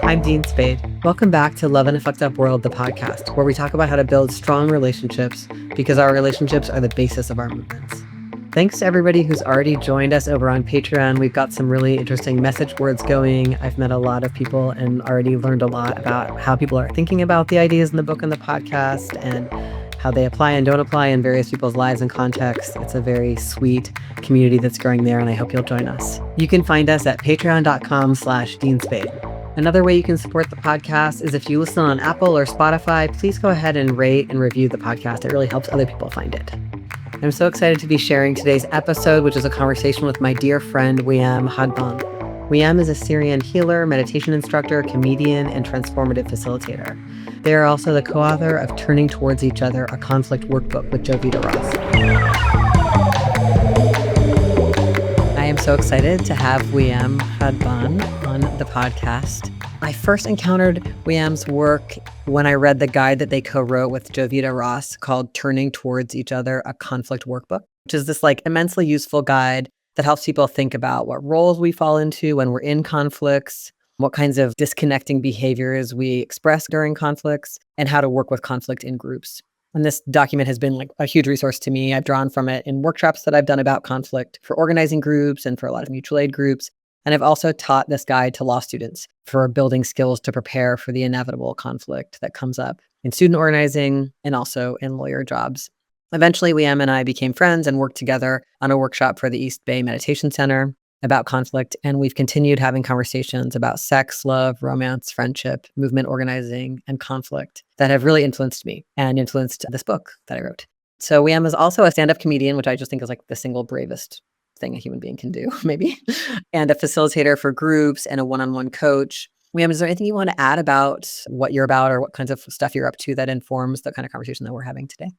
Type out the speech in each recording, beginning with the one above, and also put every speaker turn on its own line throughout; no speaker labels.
I'm Dean Spade. Welcome back to Love in a Fucked Up World, the podcast, where we talk about how to build strong relationships because our relationships are the basis of our movements. Thanks to everybody who's already joined us over on Patreon. We've got some really interesting message boards going. I've met a lot of people and already learned a lot about how people are thinking about the ideas in the book and the podcast and how they apply and don't apply in various people's lives and contexts. It's a very sweet community that's growing there, and I hope you'll join us. You can find us at patreon.com/Dean Spade. Another way you can support the podcast is if you listen on Apple or Spotify, please go ahead and rate and review the podcast. It really helps other people find it. I'm so excited to be sharing today's episode, which is a conversation with my dear friend, Weyam Ghadbian. Weyam is a Syrian healer, meditation instructor, comedian, and transformative facilitator. They are also the co-author of Turning Towards Each Other, a conflict workbook with Jovida. I am so excited to have Weyam Ghadbian on the podcast. I first encountered Weyam's work when I read the guide that they co-wrote with Jovida called Turning Towards Each Other, a conflict workbook, which is this immensely useful guide that helps people think about what roles we fall into when we're in conflicts, what kinds of disconnecting behaviors we express during conflicts, and how to work with conflict in groups. And this document has been a huge resource to me. I've drawn from it in workshops that I've done about conflict for organizing groups and for a lot of mutual aid groups. And I've also taught this guide to law students for building skills to prepare for the inevitable conflict that comes up in student organizing and also in lawyer jobs. Eventually, Weyam and I became friends and worked together on a workshop for the East Bay Meditation Center about conflict. And we've continued having conversations about sex, love, romance, friendship, movement organizing, and conflict that have really influenced me and influenced this book that I wrote. So Weyam is also a stand-up comedian, which I just think is the single bravest thing a human being can do, maybe, and a facilitator for groups and a one-on-one coach. Weyam, is there anything you want to add about what you're about or what kinds of stuff you're up to that informs the kind of conversation that we're having today?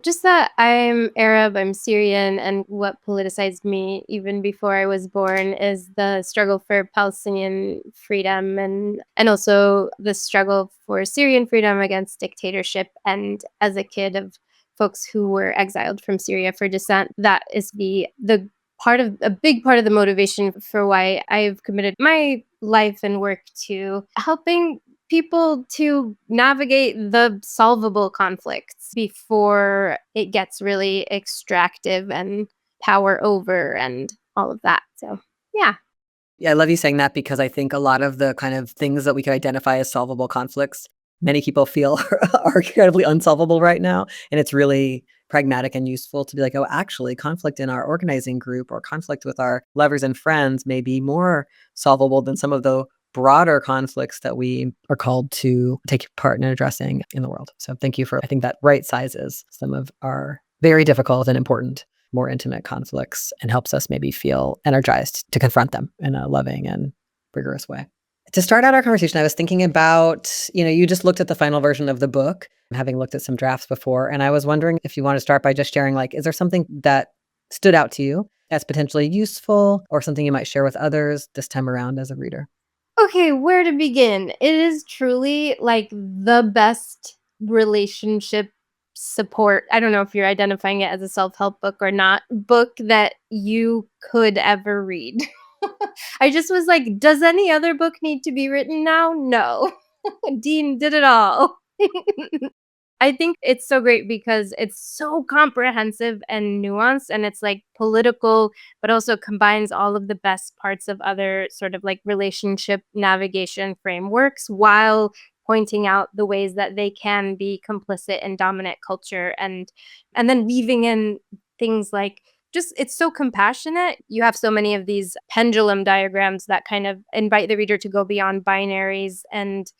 Just that I'm Arab, I'm Syrian, and what politicized me even before I was born is the struggle for Palestinian freedom and also the struggle for Syrian freedom against dictatorship. And as a kid of folks who were exiled from Syria for dissent, that is a big part of the motivation for why I've committed my life and work to helping people to navigate the solvable conflicts before it gets really extractive and power over and all of that. So, yeah.
Yeah, I love you saying that because I think a lot of the kind of things that we could identify as solvable conflicts, many people feel are incredibly unsolvable right now. And it's really pragmatic and useful to be oh, actually, conflict in our organizing group or conflict with our lovers and friends may be more solvable than some of the broader conflicts that we are called to take part in addressing in the world. So thank you for, I think that right sizes some of our very difficult and important, more intimate conflicts and helps us maybe feel energized to confront them in a loving and rigorous way. To start out our conversation, I was thinking about, you just looked at the final version of the book, having looked at some drafts before, and I was wondering if you want to start by just sharing, is there something that stood out to you as potentially useful or something you might share with others this time around as a reader?
Okay, where to begin? It is truly the best relationship support. I don't know if you're identifying it as a self-help book or not, book that you could ever read. I just was does any other book need to be written now? No. Dean did it all. I think it's so great because it's so comprehensive and nuanced, and it's political, but also combines all of the best parts of other sort of relationship navigation frameworks while pointing out the ways that they can be complicit in dominant culture and then weaving in things just it's so compassionate. You have so many of these pendulum diagrams that kind of invite the reader to go beyond binaries and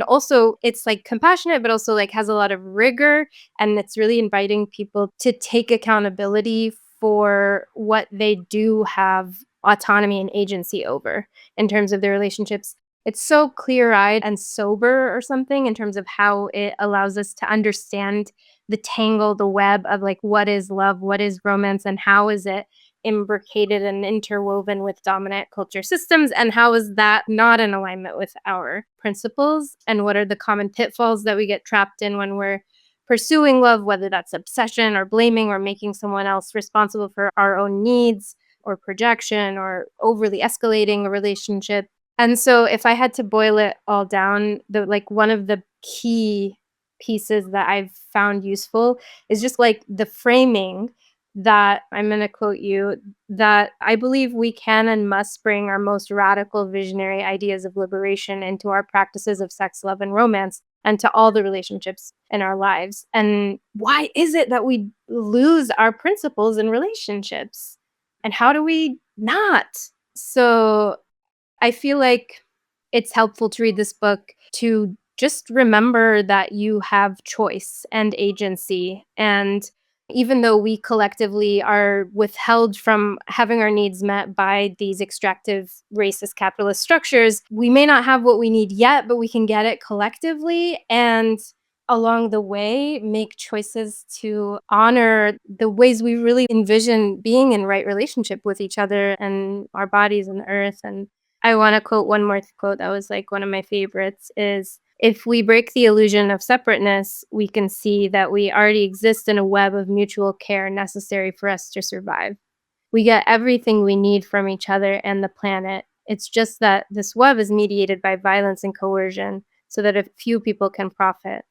also it's compassionate, but also has a lot of rigor. And it's really inviting people to take accountability for what they do have autonomy and agency over in terms of their relationships. It's so clear-eyed and sober or something in terms of how it allows us to understand the tangle, the web of what is love, what is romance, and how is it imbricated and interwoven with dominant culture systems, and how is that not in alignment with our principles, and what are the common pitfalls that we get trapped in when we're pursuing love, whether that's obsession or blaming or making someone else responsible for our own needs, or projection or overly escalating a relationship. And so if I had to boil it all down, one of the key pieces that I've found useful is just like the framing that I'm going to quote you, that I believe we can and must bring our most radical visionary ideas of liberation into our practices of sex, love, and romance, and to all the relationships in our lives. And why is it that we lose our principles in relationships? And how do we not? So I feel like it's helpful to read this book to just remember that you have choice and agency. And even though we collectively are withheld from having our needs met by these extractive, racist, capitalist structures, we may not have what we need yet, but we can get it collectively. And along the way, make choices to honor the ways we really envision being in right relationship with each other and our bodies and the earth. And I want to quote one more quote that was like one of my favorites is, if we break the illusion of separateness, we can see that we already exist in a web of mutual care necessary for us to survive. We get everything we need from each other and the planet. It's just that this web is mediated by violence and coercion so that a few people can profit.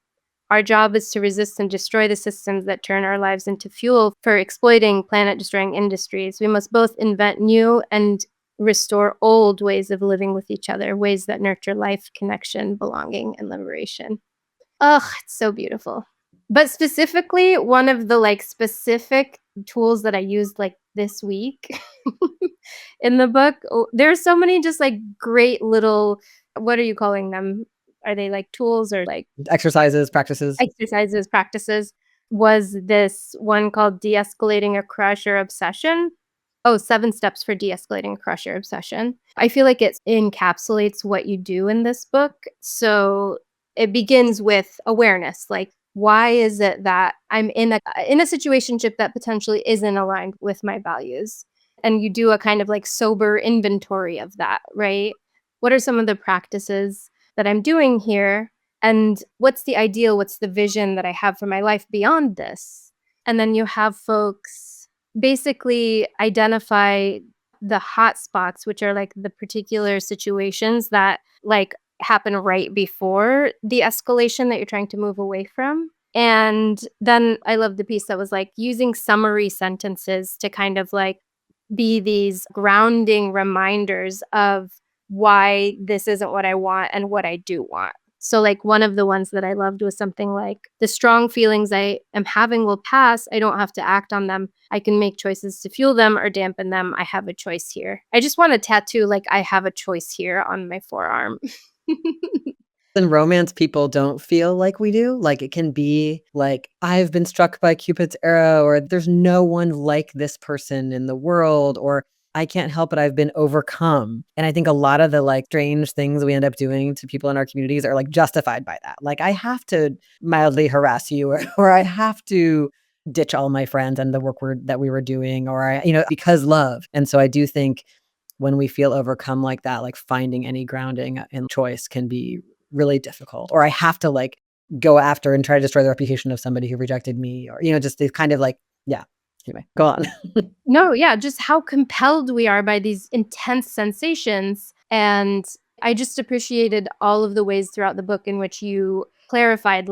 Our job is to resist and destroy the systems that turn our lives into fuel for exploiting planet-destroying industries. We must both invent new and restore old ways of living with each other, ways that nurture life, connection, belonging, and liberation. Ugh, it's so beautiful. But specifically, one of the specific tools that I used this week in the book, there's so many just great little, what are you calling them? Are they tools or
Exercises, practices.
exercises, practices? Was this one called De-escalating a crush or obsession? Oh, 7 steps for de-escalating a crush or obsession. I feel like it encapsulates what you do in this book. So it begins with awareness. Like, why is it that I'm in a situationship that potentially isn't aligned with my values? And you do a kind of sober inventory of that, right? What are some of the practices that I'm doing here? And what's the ideal? What's the vision that I have for my life beyond this? And then you have folks basically identify the hot spots, which are the particular situations that happen right before the escalation that you're trying to move away from. And then I love the piece that was using summary sentences to kind of be these grounding reminders of why this isn't what I want and what I do want. So one of the ones that I loved was something like, the strong feelings I am having will pass. I don't have to act on them. I can make choices to fuel them or dampen them. I have a choice here. I just want to tattoo I have a choice here on my forearm.
In romance, people don't feel like we do. It can be I've been struck by Cupid's arrow, or there's no one like this person in the world, or I can't help it, I've been overcome. And I think a lot of the strange things we end up doing to people in our communities are justified by that. I have to mildly harass you, or I have to ditch all my friends and the work that we were doing, or because love. And so I do think when we feel overcome like that, finding any grounding in choice can be really difficult. Or I have to go after and try to destroy the reputation of somebody who rejected me, or just the kind of yeah. Anyway, go on.
No, yeah, just how compelled we are by these intense sensations. And I just appreciated all of the ways throughout the book in which you clarified,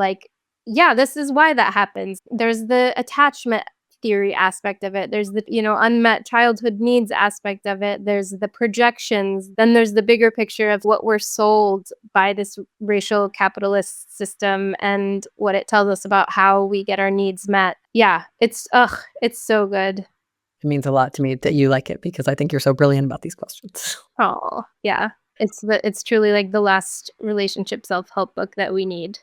yeah, this is why that happens. There's the attachment theory aspect of it. There's the, unmet childhood needs aspect of it. There's the projections. Then there's the bigger picture of what we're sold by this racial capitalist system and what it tells us about how we get our needs met. Yeah, it's so good.
It means a lot to me that you like it, because I think you're so brilliant about these questions.
Oh, yeah. It's truly the last relationship self-help book that we need.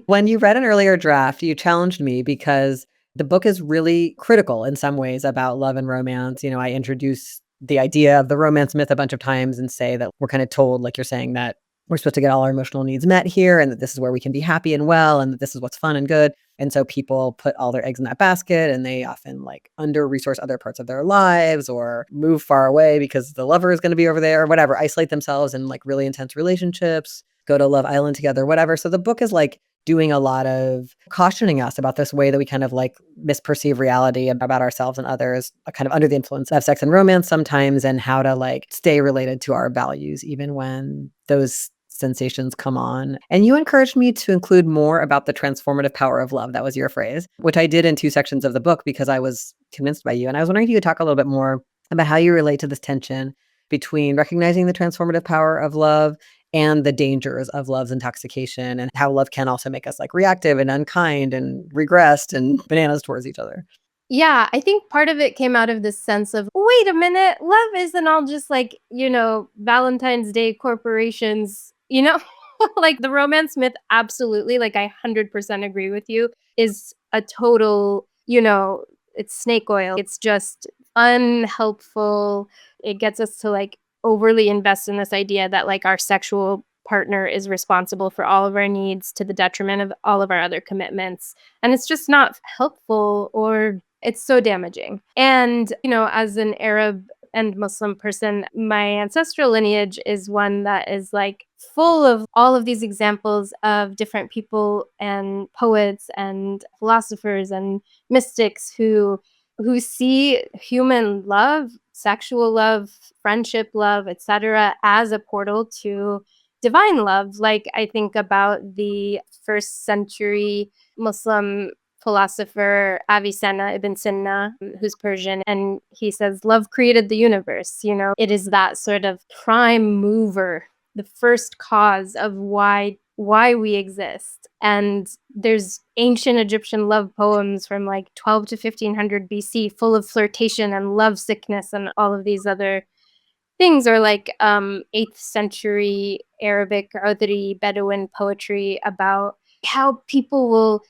When you read an earlier draft, you challenged me because the book is really critical in some ways about love and romance. I introduce the idea of the romance myth a bunch of times and say that we're kind of told, like you're saying, that we're supposed to get all our emotional needs met here, and that this is where we can be happy and well, and that this is what's fun and good. And so people put all their eggs in that basket, and they often under-resource other parts of their lives, or move far away because the lover is going to be over there, or whatever, isolate themselves in really intense relationships, go to Love Island together, whatever. So the book is doing a lot of cautioning us about this way that we kind of like misperceive reality about ourselves and others, kind of under the influence of sex and romance sometimes, and how to like stay related to our values, even when those sensations come on. And you encouraged me to include more about the transformative power of love. That was your phrase, which I did in 2 sections of the book because I was convinced by you. And I was wondering if you could talk a little bit more about how you relate to this tension between recognizing the transformative power of love and the dangers of love's intoxication, and how love can also make us like reactive and unkind and regressed and bananas towards each other.
Yeah, I think part of it came out of this sense of, wait a minute, love isn't all just like, Valentine's Day corporations, like the romance myth, absolutely. Like I 100% agree with you, is a total, it's snake oil. It's just unhelpful. It gets us to like overly invest in this idea that like our sexual partner is responsible for all of our needs to the detriment of all of our other commitments. And it's just not helpful, or it's so damaging. And, as an Arab and Muslim person, my ancestral lineage is one that is like full of all of these examples of different people and poets and philosophers and mystics who see human love, sexual love, friendship love, etc., as a portal to divine love. Like I think about the first century Muslim philosopher Avicenna ibn Sina, who's Persian, and he says love created the universe. It is that sort of prime mover, the first cause of why we exist. And there's ancient Egyptian love poems from like 12 to 1500 BC full of flirtation and love sickness and all of these other things, or like 8th century Arabic Udri Bedouin poetry about how people will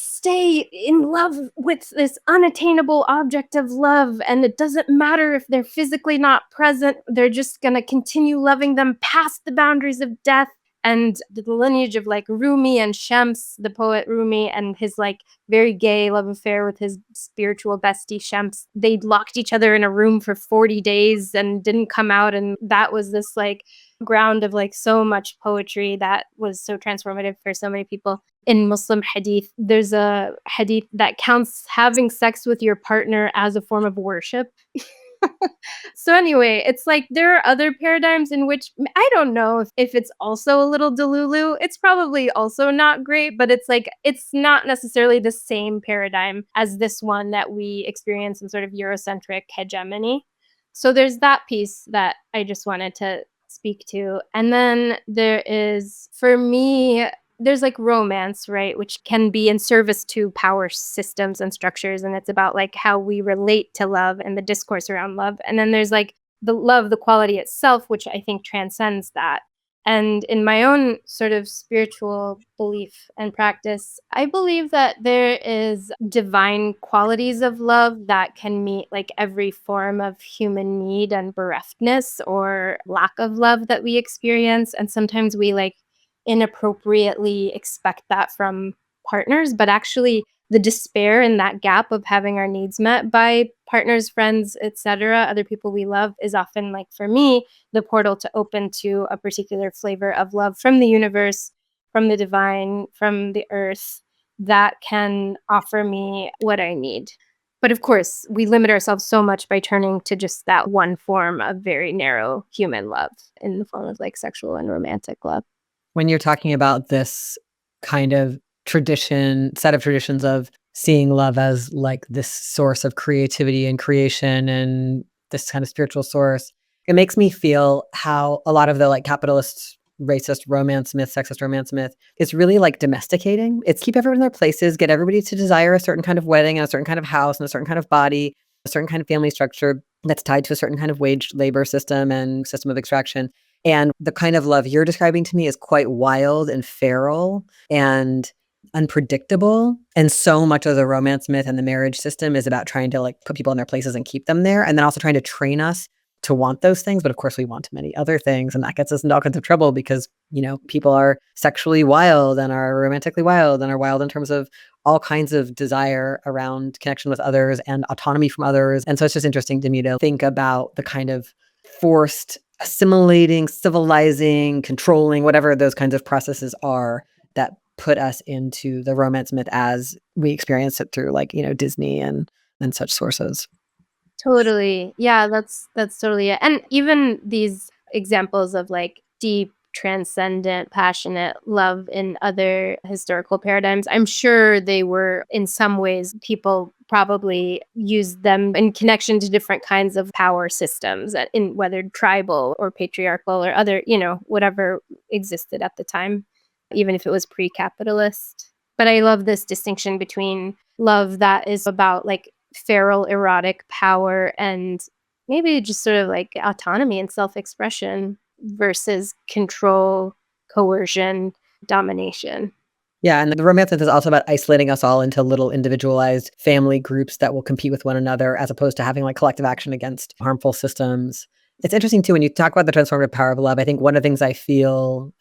stay in love with this unattainable object of love, and it doesn't matter if they're physically not present, they're just going to continue loving them past the boundaries of death. And the lineage of like Rumi and Shams, the poet Rumi, and his like very gay love affair with his spiritual bestie Shams. They locked each other in a room for 40 days and didn't come out. And that was this like ground of like so much poetry that was so transformative for so many people. In Muslim hadith, there's a hadith that counts having sex with your partner as a form of worship. So anyway, it's like there are other paradigms in which I don't know if it's also a little delulu. It's probably also not great, but it's like it's not necessarily the same paradigm as this one that we experience in sort of Eurocentric hegemony. So there's that piece that I just wanted to speak to. And then there is, for me, there's like romance, right, which can be in service to power systems and structures. And it's about like how we relate to love and the discourse around love. And then there's like the love, the quality itself, which I think transcends that. And in my own sort of spiritual belief and practice, I believe that there is divine qualities of love that can meet like every form of human need and bereftness or lack of love that we experience. And sometimes we like inappropriately expect that from partners, but actually the despair and that gap of having our needs met by partners, friends, etc., other people we love is often, like for me, the portal to open to a particular flavor of love from the universe, from the divine, from the earth, that can offer me what I need. But of course, we limit ourselves so much by turning to just that one form of very narrow human love in the form of like sexual and romantic love.
When you're talking about this kind of set of traditions of seeing love as like this source of creativity and creation and this kind of spiritual source, it makes me feel how a lot of the like capitalist, racist romance myth, sexist romance myth is really like domesticating. It's keep everyone in their places, get everybody to desire a certain kind of wedding and a certain kind of house and a certain kind of body, a certain kind of family structure that's tied to a certain kind of wage labor system and system of extraction. And the kind of love you're describing to me is quite wild and feral and unpredictable. And so much of the romance myth and the marriage system is about trying to like put people in their places and keep them there. And then also trying to train us to want those things. But of course we want many other things. And that gets us into all kinds of trouble because, people are sexually wild and are romantically wild and are wild in terms of all kinds of desire around connection with others and autonomy from others. And so it's just interesting to me to think about the kind of forced assimilating, civilizing, controlling, whatever those kinds of processes are that put us into the romance myth as we experience it through like, Disney and such sources.
Totally. Yeah, that's totally it. And even these examples of like deep, transcendent, passionate love in other historical paradigms, I'm sure they were in some ways people probably used them in connection to different kinds of power systems in whether tribal or patriarchal or other, whatever existed at the time, even if it was pre-capitalist. But I love this distinction between love that is about like feral erotic power and maybe just sort of like autonomy and self-expression versus control, coercion, domination.
Yeah, and the romance myth is also about isolating us all into little individualized family groups that will compete with one another as opposed to having like collective action against harmful systems. It's interesting too when you talk about the transformative power of love. I think one of the things I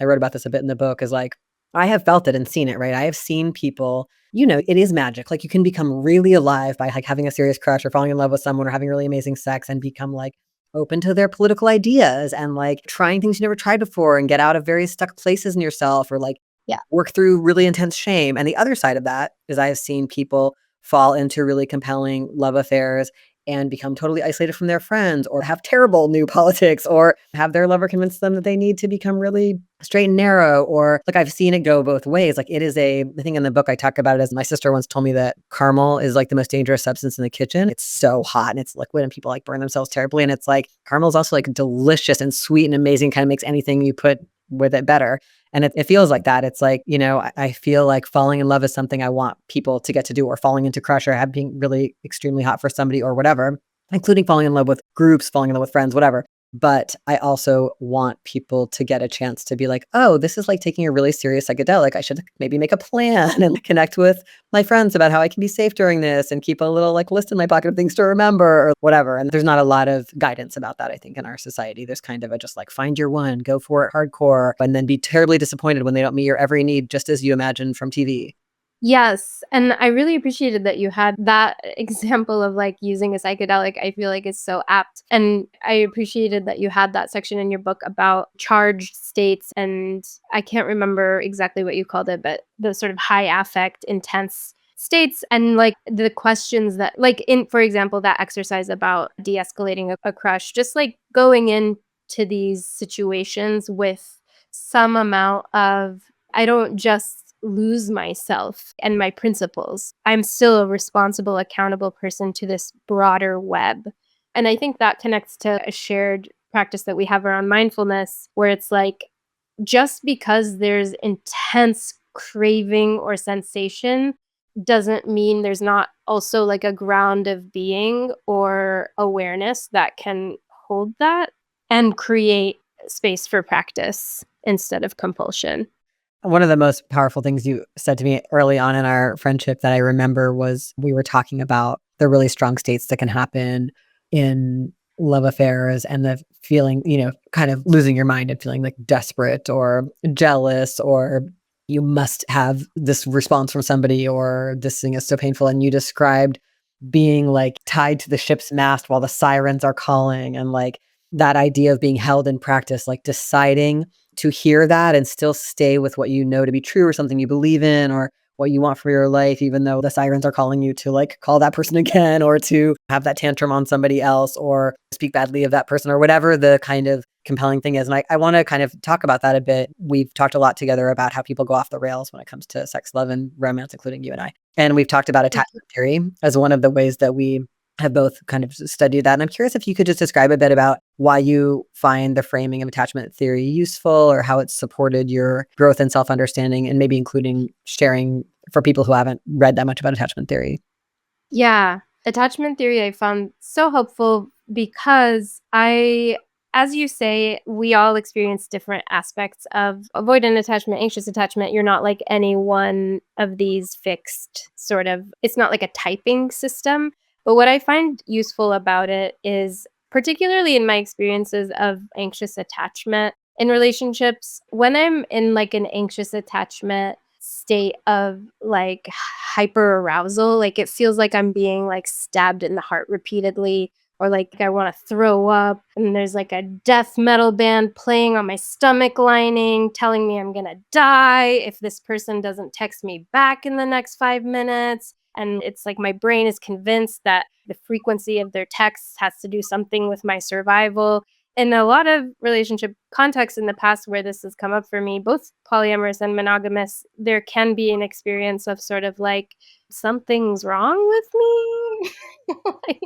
wrote about this a bit in the book, is like I have felt it and seen it, right? I have seen people, it is magic. Like you can become really alive by like having a serious crush or falling in love with someone or having really amazing sex and become like open to their political ideas and like trying things you never tried before and get out of various stuck places in yourself or like
Yeah.
work through really intense shame. And the other side of that is I have seen people fall into really compelling love affairs and become totally isolated from their friends or have terrible new politics or have their lover convince them that they need to become really straight and narrow. Or like I've seen it go both ways. Like I think in the book I talk about it as my sister once told me that caramel is like the most dangerous substance in the kitchen. It's so hot and it's liquid and people like burn themselves terribly. And it's like caramel is also like delicious and sweet and amazing, kind of makes anything you put with it better. And it feels like that. It's like, I feel like falling in love is something I want people to get to do, or falling into crush or being really extremely hot for somebody or whatever, including falling in love with groups, falling in love with friends, whatever. But I also want people to get a chance to be like, oh, this is like taking a really serious psychedelic. I should maybe make a plan and connect with my friends about how I can be safe during this and keep a little like list in my pocket of things to remember or whatever. And there's not a lot of guidance about that, I think, in our society. There's kind of a just like find your one, go for it hardcore, and then be terribly disappointed when they don't meet your every need just as you imagine from TV.
Yes, and I really appreciated that you had that example of, like, using a psychedelic. I feel like is so apt, and I appreciated that you had that section in your book about charged states, and I can't remember exactly what you called it, but the sort of high affect, intense states and, like, the questions that like, in for example, that exercise about de-escalating a crush, just, like, going into these situations with some amount of, I don't just lose myself and my principles. I'm still a responsible, accountable person to this broader web. And I think that connects to a shared practice that we have around mindfulness, where it's like just because there's intense craving or sensation doesn't mean there's not also like a ground of being or awareness that can hold that and create space for practice instead of compulsion.
One of the most powerful things you said to me early on in our friendship that I remember was we were talking about the really strong states that can happen in love affairs and the feeling, kind of losing your mind and feeling like desperate or jealous, or you must have this response from somebody, or this thing is so painful. And you described being like tied to the ship's mast while the sirens are calling, and like that idea of being held in practice, like deciding to hear that and still stay with what you know to be true or something you believe in or what you want for your life, even though the sirens are calling you to like call that person again or to have that tantrum on somebody else or speak badly of that person or whatever the kind of compelling thing is. And I want to kind of talk about that a bit. We've talked a lot together about how people go off the rails when it comes to sex, love, and romance, including you and I. And we've talked about attachment theory as one of the ways that we have both kind of studied that. And I'm curious if you could just describe a bit about why you find the framing of attachment theory useful or how it's supported your growth and self-understanding, and maybe including sharing for people who haven't read that much about attachment theory.
Yeah. Attachment theory I found so helpful because as you say, we all experience different aspects of avoidant attachment, anxious attachment. You're not like any one of these fixed sort of, it's not like a typing system. But what I find useful about it is, particularly in my experiences of anxious attachment in relationships, when I'm in like an anxious attachment state of like hyper arousal, like it feels like I'm being like stabbed in the heart repeatedly, or like I want to throw up, and there's like a death metal band playing on my stomach lining telling me I'm going to die if this person doesn't text me back in the next 5 minutes. And it's like my brain is convinced that the frequency of their texts has to do something with my survival. In a lot of relationship contexts in the past where this has come up for me, both polyamorous and monogamous, there can be an experience of sort of like, something's wrong with me. Like,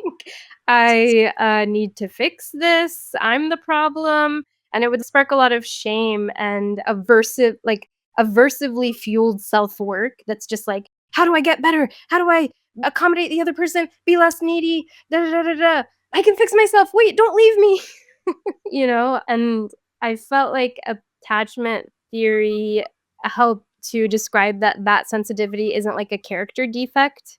I need to fix this. I'm the problem. And it would spark a lot of shame and aversively fueled self work that's just like, how do I get better? How do I accommodate the other person? Be less needy? Da da da da da. I can fix myself. Wait, don't leave me. And I felt like attachment theory helped to describe that sensitivity isn't like a character defect.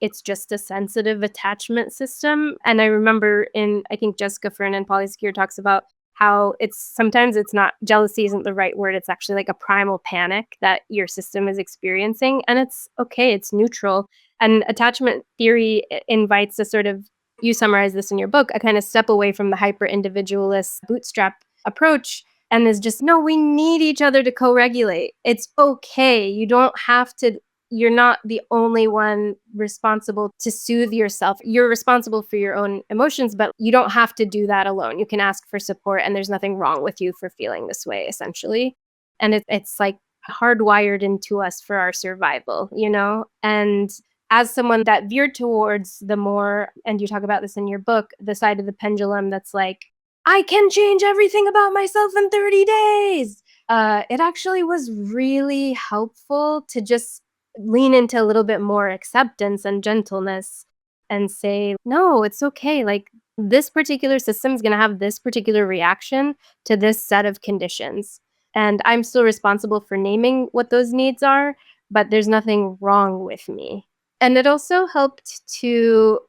It's just a sensitive attachment system. And I remember I think Jessica Fern and Polly Secure talks about how sometimes it's not, jealousy isn't the right word. It's actually like a primal panic that your system is experiencing. And it's okay, it's neutral. And attachment theory invites a sort of, you summarize this in your book, a kind of step away from the hyper individualist bootstrap approach, and is just, no, we need each other to co-regulate. It's okay. You don't have to, you're not the only one responsible to soothe yourself. You're responsible for your own emotions, but you don't have to do that alone. You can ask for support, and there's nothing wrong with you for feeling this way, essentially. And it's like hardwired into us for our survival, And as someone that veered towards the more, and you talk about this in your book, the side of the pendulum that's like, I can change everything about myself in 30 days. It actually was really helpful to just lean into a little bit more acceptance and gentleness and say, no, it's okay. Like, this particular system is going to have this particular reaction to this set of conditions. And I'm still responsible for naming what those needs are, but there's nothing wrong with me. And it also helped to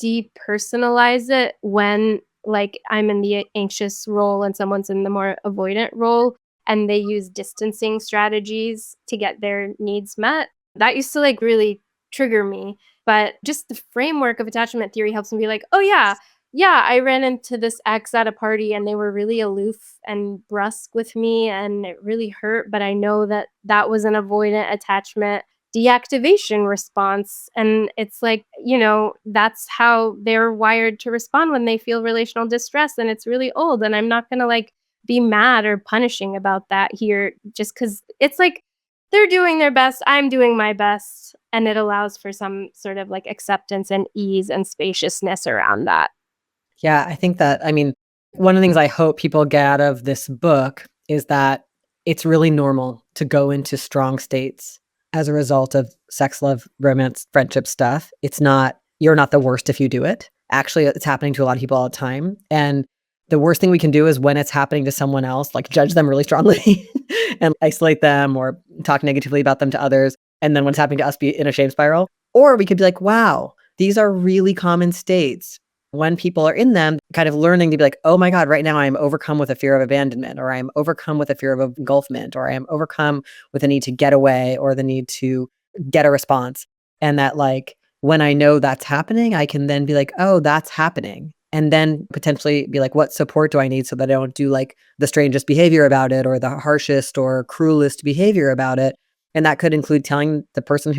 depersonalize it when, like, I'm in the anxious role and someone's in the more avoidant role, and they use distancing strategies to get their needs met. That used to like really trigger me. But just the framework of attachment theory helps me be like, oh yeah, I ran into this ex at a party and they were really aloof and brusque with me and it really hurt. But I know that was an avoidant attachment deactivation response. And it's like, that's how they're wired to respond when they feel relational distress. And it's really old. And I'm not going to like be mad or punishing about that here, just because it's like they're doing their best, I'm doing my best, and it allows for some sort of like acceptance and ease and spaciousness around that.
Yeah, I think that, one of the things I hope people get out of this book is that it's really normal to go into strong states as a result of sex, love, romance, friendship stuff. You're not the worst if you do it. Actually, it's happening to a lot of people all the time. And the worst thing we can do is when it's happening to someone else, like judge them really strongly and isolate them or talk negatively about them to others. And then when it's happening to us, be in a shame spiral. Or we could be like, wow, these are really common states. When people are in them, kind of learning to be like, oh my God, right now I'm overcome with a fear of abandonment, or I'm overcome with a fear of engulfment, or I am overcome with a need to get away or the need to get a response. And that like, when I know that's happening, I can then be like, oh, that's happening. And then potentially be like, what support do I need so that I don't do like the strangest behavior about it or the harshest or cruelest behavior about it. And that could include telling the person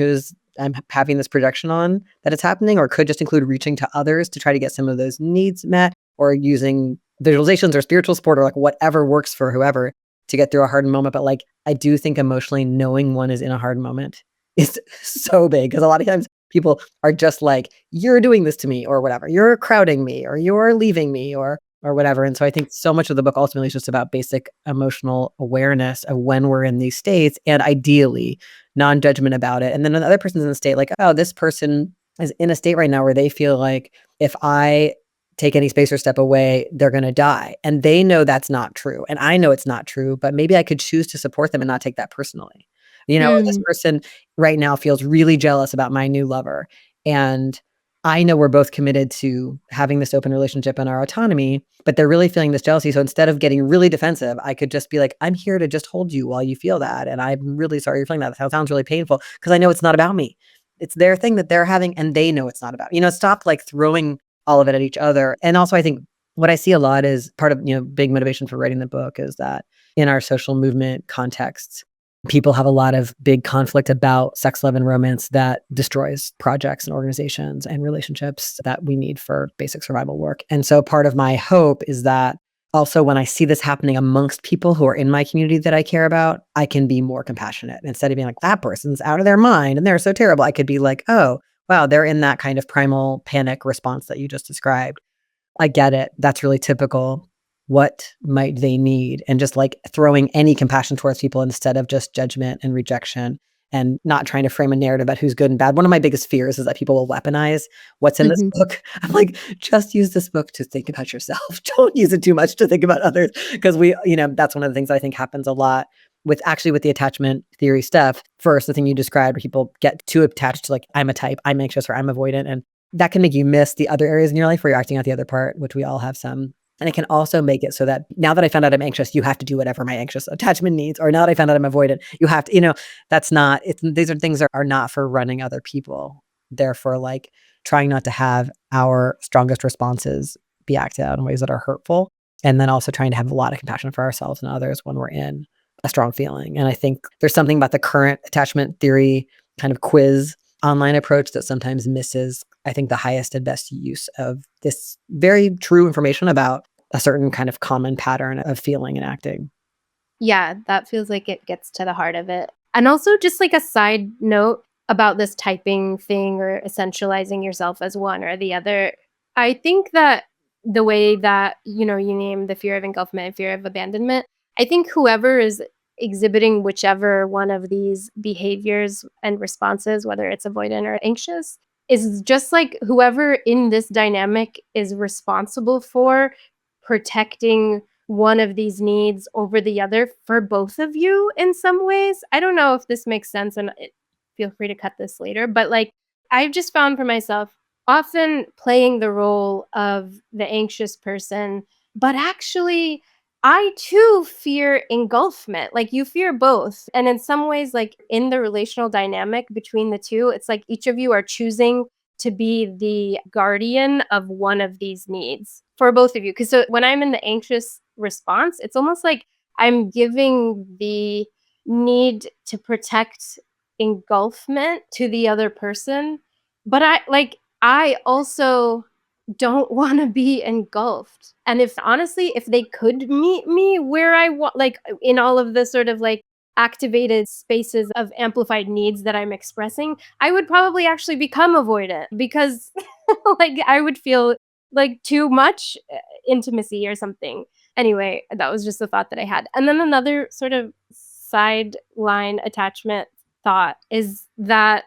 I'm having this projection on that it's happening, or could just include reaching to others to try to get some of those needs met, or using visualizations or spiritual support or like whatever works for whoever to get through a hard moment. But like, I do think emotionally knowing one is in a hard moment is so big, because a lot of times people are just like, you're doing this to me or whatever, you're crowding me or you're leaving me or whatever. And so I think so much of the book ultimately is just about basic emotional awareness of when we're in these states, and ideally non-judgment about it. And then another person's in the state like, oh, this person is in a state right now where they feel like if I take any space or step away, they're going to die. And they know that's not true. And I know it's not true, but maybe I could choose to support them and not take that personally. This person right now feels really jealous about my new lover. And I know we're both committed to having this open relationship and our autonomy, but they're really feeling this jealousy. So instead of getting really defensive, I could just be like, I'm here to just hold you while you feel that. And I'm really sorry you're feeling that. That sounds really painful, because I know it's not about me. It's their thing that they're having, and they know it's not about, stop like throwing all of it at each other. And also I think what I see a lot is part of, big motivation for writing the book is that in our social movement contexts, people have a lot of big conflict about sex, love, and romance that destroys projects and organizations and relationships that we need for basic survival work. And so part of my hope is that also when I see this happening amongst people who are in my community that I care about, I can be more compassionate. Instead of being like, that person's out of their mind and they're so terrible, I could be like, oh, wow, they're in that kind of primal panic response that you just described. I get it. That's really typical. What might they need? And just like throwing any compassion towards people instead of just judgment and rejection and not trying to frame a narrative about who's good and bad. One of my biggest fears is that people will weaponize what's in this book. I'm like, just use this book to think about yourself. Don't use it too much to think about others. Because that's one of the things I think happens a lot with the attachment theory stuff. First, the thing you described, where people get too attached to like, I'm a type, I'm anxious, or I'm avoidant. And that can make you miss the other areas in your life where you're acting out the other part, which we all have some. And it can also make it so that now that I found out I'm anxious, you have to do whatever my anxious attachment needs. Or now that I found out I'm avoidant, you have to, that's not, these are things that are not for running other people. They're for like trying not to have our strongest responses be acted out in ways that are hurtful. And then also trying to have a lot of compassion for ourselves and others when we're in a strong feeling. And I think there's something about the current attachment theory kind of quiz online approach that sometimes misses, I think, the highest and best use of this very true information about a certain kind of common pattern of feeling and acting.
Yeah, that feels like it gets to the heart of it. And also just like a side note about this typing thing or essentializing yourself as one or the other. I think that the way that, you name the fear of engulfment and fear of abandonment, I think whoever is exhibiting whichever one of these behaviors and responses, whether it's avoidant or anxious, is just like whoever in this dynamic is responsible for protecting one of these needs over the other for both of you in some ways. I don't know if this makes sense, and feel free to cut this later, but like I've just found for myself often playing the role of the anxious person, but actually I too fear engulfment. Like you fear both. And in some ways, like in the relational dynamic between the two, it's like each of you are choosing to be the guardian of one of these needs for both of you. Because so when I'm in the anxious response, it's almost like I'm giving the need to protect engulfment to the other person. But I also don't want to be engulfed. And if they could meet me where I want, like in all of the sort of like activated spaces of amplified needs that I'm expressing, I would probably actually become avoidant because like I would feel like too much intimacy or something. Anyway, that was just a thought that I had. And then another sort of sideline attachment thought is that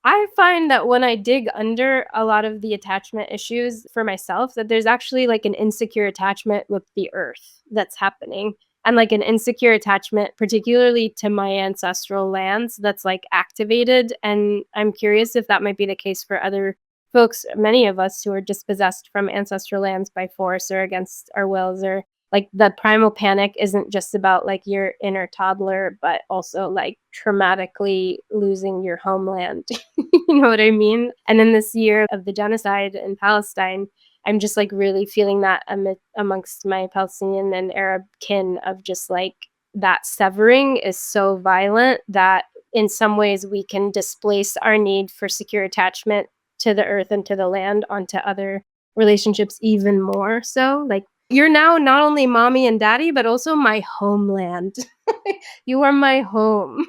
I find that when I dig under a lot of the attachment issues for myself, that there's actually like an insecure attachment with the earth that's happening. And like an insecure attachment, particularly to my ancestral lands, that's like activated. And I'm curious if that might be the case for other folks, many of us who are dispossessed from ancestral lands by force or against our wills, or like the primal panic isn't just about like your inner toddler, but also like traumatically losing your homeland. You know what I mean? And in this year of the genocide in Palestine, I'm just like really feeling that amongst my Palestinian and Arab kin of just like that severing is so violent that in some ways we can displace our need for secure attachment to the earth and to the land onto other relationships even more so. Like you're now not only mommy and daddy, but also my homeland. You are my home.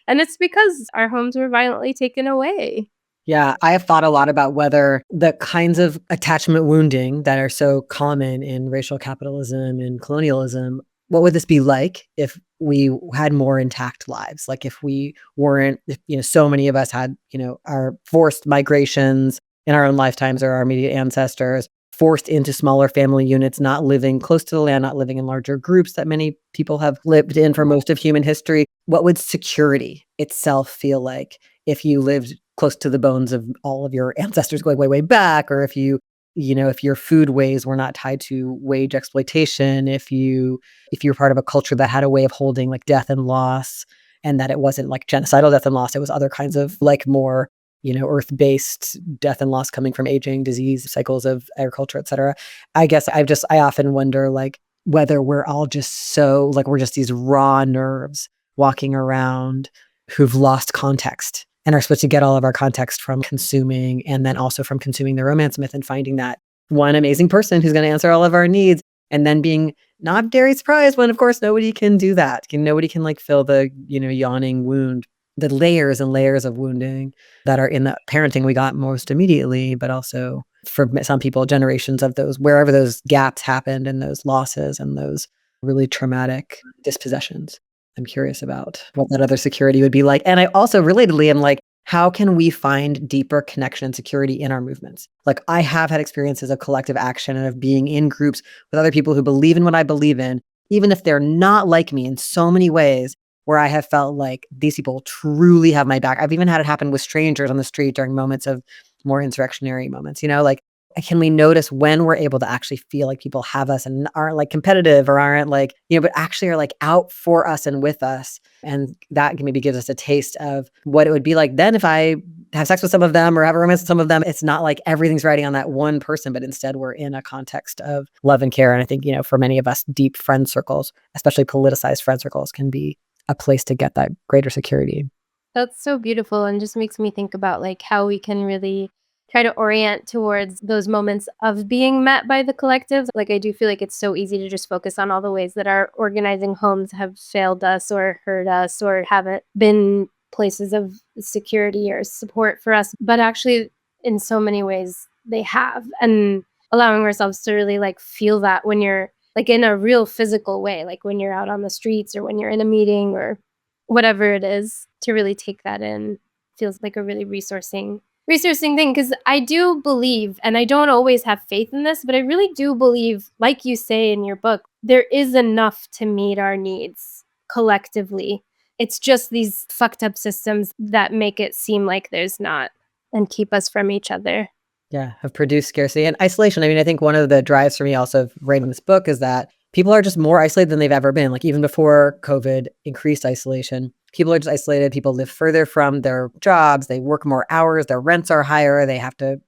And it's because our homes were violently taken away.
Yeah, I have thought a lot about whether the kinds of attachment wounding that are so common in racial capitalism and colonialism, what would this be like if we had more intact lives? Like if we weren't, so many of us had, our forced migrations in our own lifetimes or our immediate ancestors, forced into smaller family units, not living close to the land, not living in larger groups that many people have lived in for most of human history. What would security itself feel like if you lived close to the bones of all of your ancestors going way, way back, or if if your food ways were not tied to wage exploitation, if you're part of a culture that had a way of holding like death and loss, and that it wasn't like genocidal death and loss, it was other kinds of like more earth-based death and loss coming from aging, disease, cycles of agriculture, et cetera. I guess I often wonder like whether we're all just so like we're just these raw nerves walking around who've lost context and are supposed to get all of our context from consuming and then also from consuming the romance myth and finding that one amazing person who's going to answer all of our needs and then being not very surprised when, of course, nobody can do that. Nobody can like fill the, yawning wound, the layers and layers of wounding that are in the parenting we got most immediately, but also for some people, generations of those, wherever those gaps happened and those losses and those really traumatic dispossessions. I'm curious about what that other security would be like. And I also relatedly am like, how can we find deeper connection and security in our movements? Like I have had experiences of collective action and of being in groups with other people who believe in what I believe in, even if they're not like me in so many ways, where I have felt like these people truly have my back. I've even had it happen with strangers on the street during moments of more insurrectionary moments, like can we notice when we're able to actually feel like people have us and aren't like competitive or aren't like, but actually are like out for us and with us. And that maybe gives us a taste of what it would be like then if I have sex with some of them or have a romance with some of them. It's not like everything's riding on that one person, but instead we're in a context of love and care. And I think, for many of us, deep friend circles, especially politicized friend circles, can be a place to get that greater security.
That's so beautiful and just makes me think about like how we can really try to orient towards those moments of being met by the collective. Like I do feel like it's so easy to just focus on all the ways that our organizing homes have failed us or hurt us or haven't been places of security or support for us. But actually, in so many ways, they have. And allowing ourselves to really like feel that when you're like in a real physical way, like when you're out on the streets or when you're in a meeting or whatever it is, to really take that in feels like a really resourcing thing. Because I do believe, and I don't always have faith in this, but I really do believe, like you say in your book, there is enough to meet our needs collectively. It's just these fucked up systems that make it seem like there's not and keep us from each other.
Yeah, have produced scarcity and isolation. I mean, I think one of the drives for me also of writing this book is that people are just more isolated than they've ever been. Like even before COVID increased isolation, people are just isolated. People live further from their jobs. They work more hours. Their rents are higher. They have to,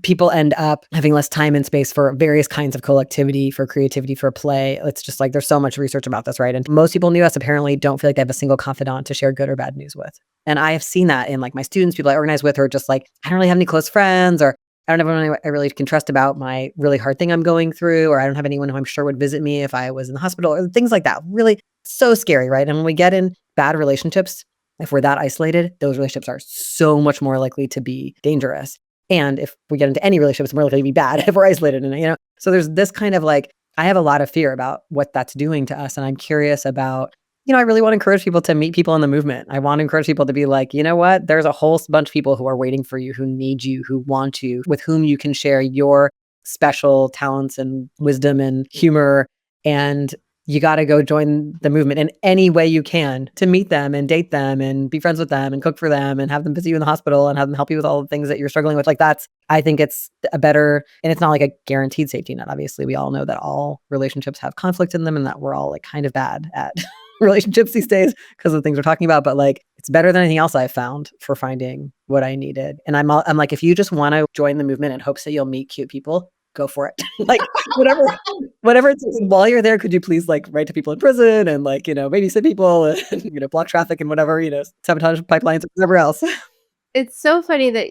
people end up having less time and space for various kinds of collectivity, for creativity, for play. It's just like there's so much research about this, right? And most people in the US apparently don't feel like they have a single confidant to share good or bad news with. And I have seen that in like my students, people I organize with, who are just like, I don't really have any close friends, or I don't have anyone I really can trust about my really hard thing I'm going through, or I don't have anyone who I'm sure would visit me if I was in the hospital, or things like that. Really so scary, right? And when we get in bad relationships, if we're that isolated, those relationships are so much more likely to be dangerous. And if we get into any relationships, more likely to be bad if we're isolated in it, So there's this kind of like, I have a lot of fear about what that's doing to us. And I'm curious about, I really want to encourage people to meet people in the movement. I want to encourage people to be like, you know what? There's a whole bunch of people who are waiting for you, who need you, who want you, with whom you can share your special talents and wisdom and humor. And you got to go join the movement in any way you can to meet them and date them and be friends with them and cook for them and have them visit you in the hospital and have them help you with all the things that you're struggling with. Like I think it's a better, and it's not like a guaranteed safety net. Obviously, we all know that all relationships have conflict in them and that we're all like kind of bad at relationships these days because of the things we're talking about. But like, it's better than anything else I've found for finding what I needed. And I'm like, if you just want to join the movement in hopes that you'll meet cute people, go for it. Like whatever it takes. While you're there, could you please like write to people in prison and like, babysit people and, block traffic and whatever, sabotage pipelines, whatever else.
It's so funny that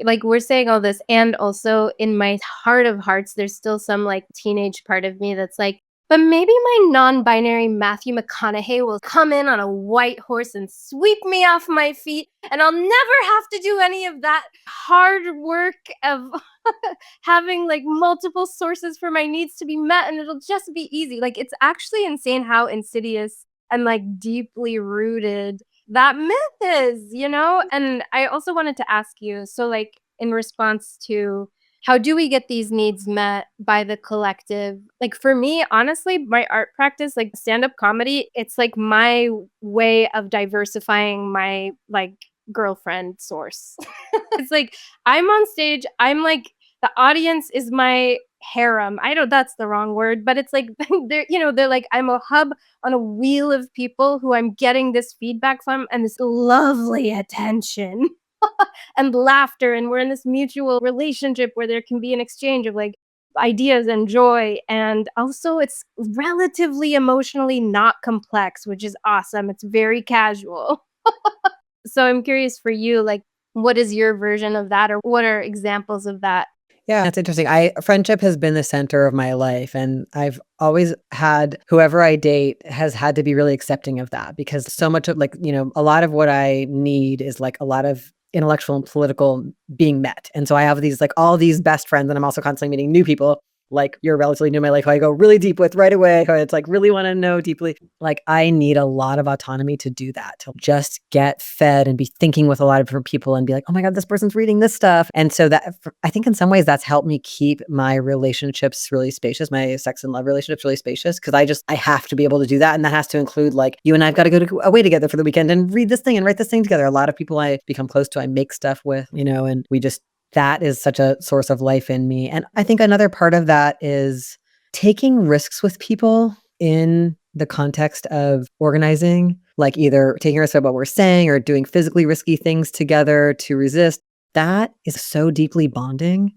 like we're saying all this, and also in my heart of hearts, there's still some like teenage part of me that's like, but maybe my non-binary Matthew McConaughey will come in on a white horse and sweep me off my feet, and I'll never have to do any of that hard work of having like multiple sources for my needs to be met, and it'll just be easy. Like it's actually insane how insidious and like deeply rooted that myth is, And I also wanted to ask you, so like in response to how do we get these needs met by the collective? Like for me, honestly, my art practice, like stand-up comedy, it's like my way of diversifying my like girlfriend source. It's like I'm on stage, I'm like the audience is my harem. I know that's the wrong word, but it's like they're like I'm a hub on a wheel of people who I'm getting this feedback from and this lovely attention. and laughter, and we're in this mutual relationship where there can be an exchange of like ideas and joy, and also it's relatively emotionally not complex, which is awesome. It's very casual. So I'm curious for you, like, what is your version of that, or what are examples of that?
Yeah, that's interesting. Friendship has been the center of my life, and I've always had whoever I date has had to be really accepting of that because so much of like, a lot of what I need is like a lot of intellectual and political being met. And so I have these like all these best friends, and I'm also constantly meeting new people. Like you're relatively new in my life, who I go really deep with right away. Who it's like really want to know deeply. Like I need a lot of autonomy to do that, to just get fed and be thinking with a lot of different people and be like, oh my God, this person's reading this stuff. And so that I think in some ways that's helped me keep my relationships really spacious, my sex and love relationships really spacious. Cause I have to be able to do that. And that has to include like you and I've got to go away together for the weekend and read this thing and write this thing together. A lot of people I become close to, I make stuff with, and we just that is such a source of life in me. And I think another part of that is taking risks with people in the context of organizing, like either taking risks about what we're saying or doing physically risky things together to resist. That is so deeply bonding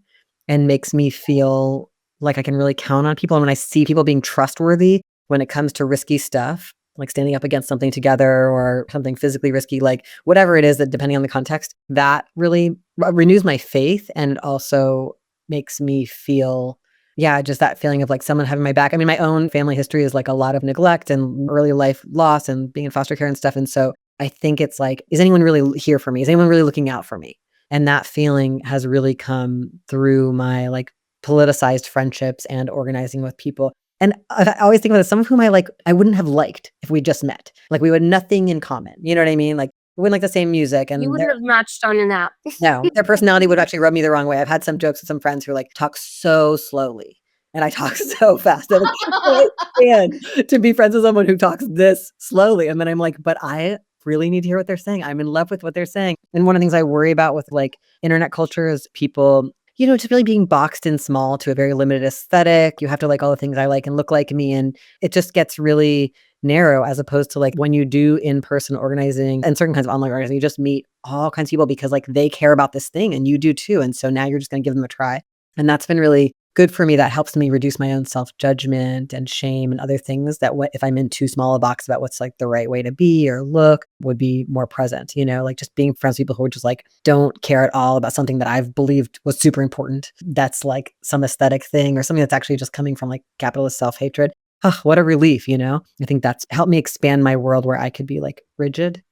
and makes me feel like I can really count on people. And when I see people being trustworthy when it comes to risky stuff, like standing up against something together or something physically risky, like whatever it is that depending on the context, that really renews my faith and it also makes me feel, yeah, just that feeling of like someone having my back. I mean, my own family history is like a lot of neglect and early life loss and being in foster care and stuff. And so I think it's like, is anyone really here for me? Is anyone really looking out for me? And that feeling has really come through my like politicized friendships and organizing with people. And I always think about it, some of whom I wouldn't have liked if we just met. Like we had nothing in common. You know what I mean? Like we wouldn't like the same music
You
and
wouldn't have matched on an app.
no, their personality would actually rub me the wrong way. I've had some jokes with some friends who like talk so slowly and I talk so fast. I'm like, I can't stand to be friends with someone who talks this slowly. And then I'm like, but I really need to hear what they're saying. I'm in love with what they're saying. And one of the things I worry about with like internet culture is people just really being boxed in small to a very limited aesthetic. You have to like all the things I like and look like me. And it just gets really narrow as opposed to like when you do in-person organizing and certain kinds of online organizing, you just meet all kinds of people because like they care about this thing and you do too. And so now you're just going to give them a try. And that's been really good for me. That helps me reduce my own self-judgment and shame and other things that if I'm in too small a box about what's like the right way to be or look would be more present, like just being friends with people who are just like, don't care at all about something that I've believed was super important. That's like some aesthetic thing or something that's actually just coming from like capitalist self-hatred. Oh, what a relief, I think that's helped me expand my world where I could be like rigid.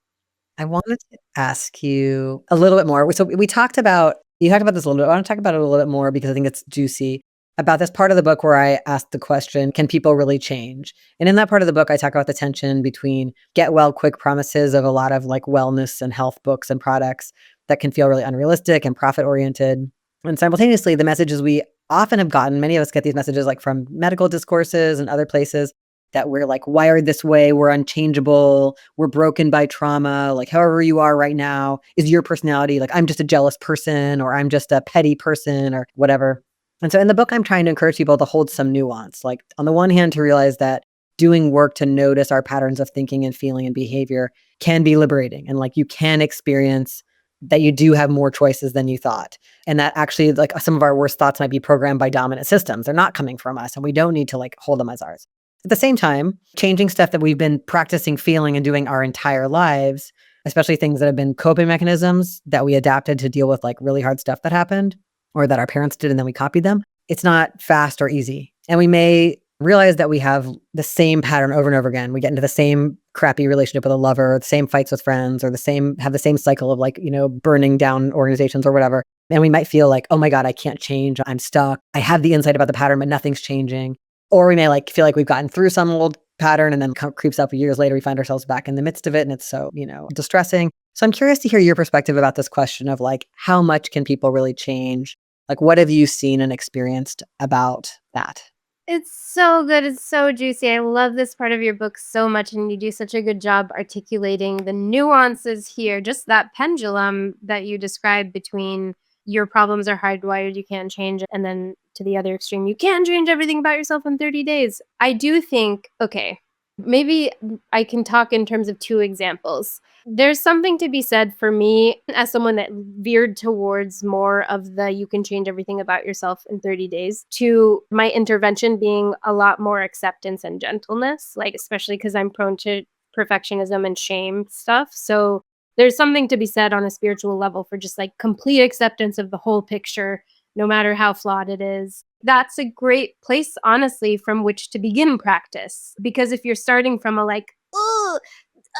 I wanted to ask you a little bit more. So you talked about this a little bit. I want to talk about it a little bit more because I think it's juicy about this part of the book where I asked the question, can people really change? And in that part of the book, I talk about the tension between get well quick promises of a lot of like wellness and health books and products that can feel really unrealistic and profit oriented. And simultaneously, the messages we often have gotten, many of us get these messages like from medical discourses and other places that we're like wired this way, we're unchangeable, we're broken by trauma, like however you are right now is your personality. Like I'm just a jealous person or I'm just a petty person or whatever. And so in the book, I'm trying to encourage people to hold some nuance. Like on the one hand, to realize that doing work to notice our patterns of thinking and feeling and behavior can be liberating. And like you can experience that you do have more choices than you thought. And that actually like some of our worst thoughts might be programmed by dominant systems. They're not coming from us and we don't need to like hold them as ours. At the same time, changing stuff that we've been practicing feeling and doing our entire lives, especially things that have been coping mechanisms that we adapted to deal with like really hard stuff that happened or that our parents did and then we copied them. It's not fast or easy. And we may realize that we have the same pattern over and over again. We get into the same crappy relationship with a lover, the same fights with friends, or have the same cycle of like, burning down organizations or whatever. And we might feel like, oh my God, I can't change. I'm stuck. I have the insight about the pattern, but nothing's changing. Or we may like feel like we've gotten through some old pattern and then creeps up years later, we find ourselves back in the midst of it. And it's so, distressing. So I'm curious to hear your perspective about this question of like, how much can people really change? Like, what have you seen and experienced about that?
It's so good. It's so juicy. I love this part of your book so much. And you do such a good job articulating the nuances here. Just that pendulum that you described between your problems are hardwired, you can't change it, and then to the other extreme, you can change everything about yourself in 30 days. I do think, okay, Maybe I can talk in terms of 2 examples. There's something to be said for me as someone that veered towards more of the you can change everything about yourself in 30 days to my intervention being a lot more acceptance and gentleness, like, especially because I'm prone to perfectionism and shame stuff. So there's something to be said on a spiritual level for just like complete acceptance of the whole picture, no matter how flawed it is. That's a great place, honestly, from which to begin practice. Because if you're starting from a like, oh,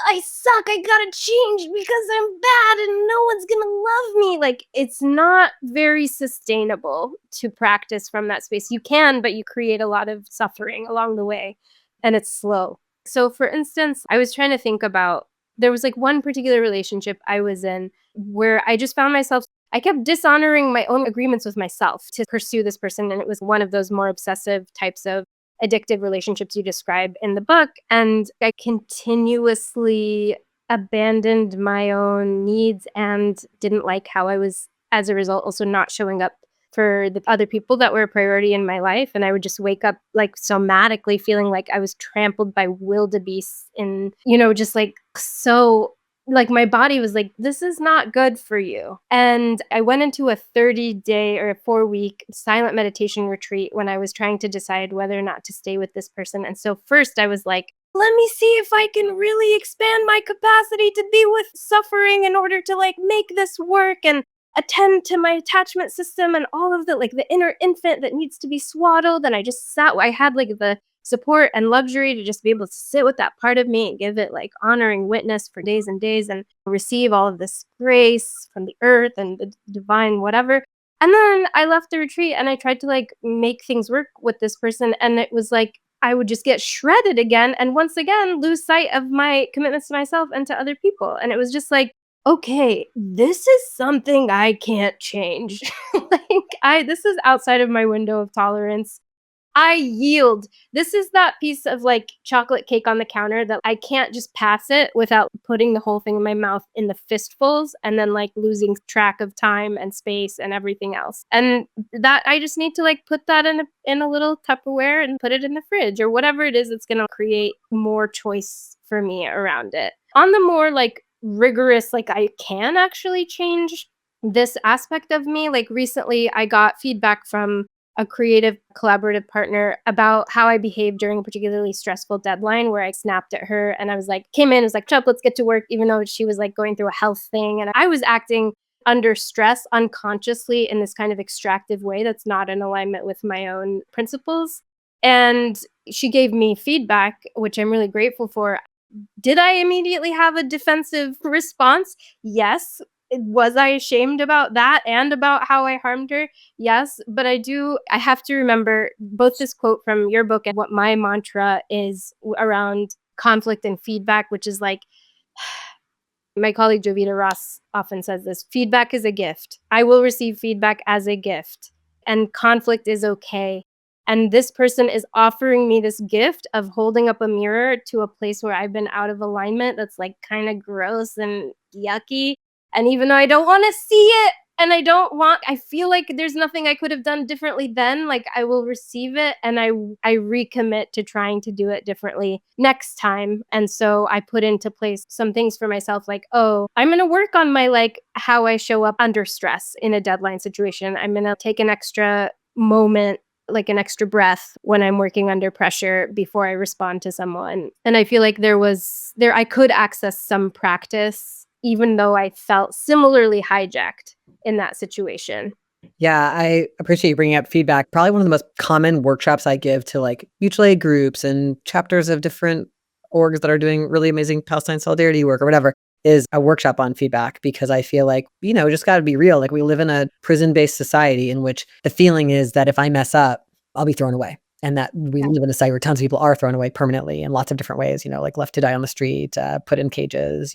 I suck, I gotta change because I'm bad and no one's gonna love me, like, it's not very sustainable to practice from that space. You can, but you create a lot of suffering along the way and it's slow. So, for instance, I was trying to think about there was like one particular relationship I was in where I just found myself I kept dishonoring my own agreements with myself to pursue this person. And it was one of those more obsessive types of addictive relationships you describe in the book. And I continuously abandoned my own needs and didn't like how I was, as a result, also not showing up for the other people that were a priority in my life. And I would just wake up like somatically feeling like I was trampled by wildebeests in, just like so like my body was like, this is not good for you. And I went into a 30-day or a 4-week silent meditation retreat when I was trying to decide whether or not to stay with this person. And so first I was like, let me see if I can really expand my capacity to be with suffering in order to like make this work and attend to my attachment system and all of the like the inner infant that needs to be swaddled. And I had like the support and luxury to just be able to sit with that part of me and give it like honoring witness for days and days and receive all of this grace from the earth and the divine whatever. And then I left the retreat and I tried to like make things work with this person, and it was like I would just get shredded again and once again lose sight of my commitments to myself and to other people. And it was just like, okay, this is something I can't change. This is outside of my window of tolerance. I yield. This is that piece of, like, chocolate cake on the counter that I can't just pass it without putting the whole thing in my mouth in the fistfuls and then, like, losing track of time and space and everything else. And that I just need to, like, put that in a little Tupperware and put it in the fridge or whatever it is that's gonna create more choice for me around it. On the more, like, rigorous, like, I can actually change this aspect of me, like, recently I got feedback from a creative collaborative partner about how I behaved during a particularly stressful deadline where I snapped at her and I was like, came in, was like, Chup, let's get to work, even though she was like going through a health thing. And I was acting under stress unconsciously in this kind of extractive way that's not in alignment with my own principles. And she gave me feedback, which I'm really grateful for. Did I immediately have a defensive response? Yes. Was I ashamed about that and about how I harmed her? Yes, but I have to remember both this quote from your book and what my mantra is around conflict and feedback, which is like, my colleague Jovida Ross often says this: feedback is a gift. I will receive feedback as a gift, and conflict is okay. And this person is offering me this gift of holding up a mirror to a place where I've been out of alignment that's like kind of gross and yucky. And even though I don't want to see it and I feel like there's nothing I could have done differently then, like I will receive it and I recommit to trying to do it differently next time. And so I put into place some things for myself like, oh, I'm going to work on my like how I show up under stress in a deadline situation. I'm going to take an extra moment, like an extra breath when I'm working under pressure before I respond to someone. And I feel like I could access some practice even though I felt similarly hijacked in that situation.
Yeah, I appreciate you bringing up feedback. Probably one of the most common workshops I give to like mutual aid groups and chapters of different orgs that are doing really amazing Palestine solidarity work or whatever is a workshop on feedback, because I feel like, just got to be real. Like we live in a prison-based society in which the feeling is that if I mess up, I'll be thrown away. And that we live in a society where tons of people are thrown away permanently in lots of different ways, like left to die on the street, put in cages,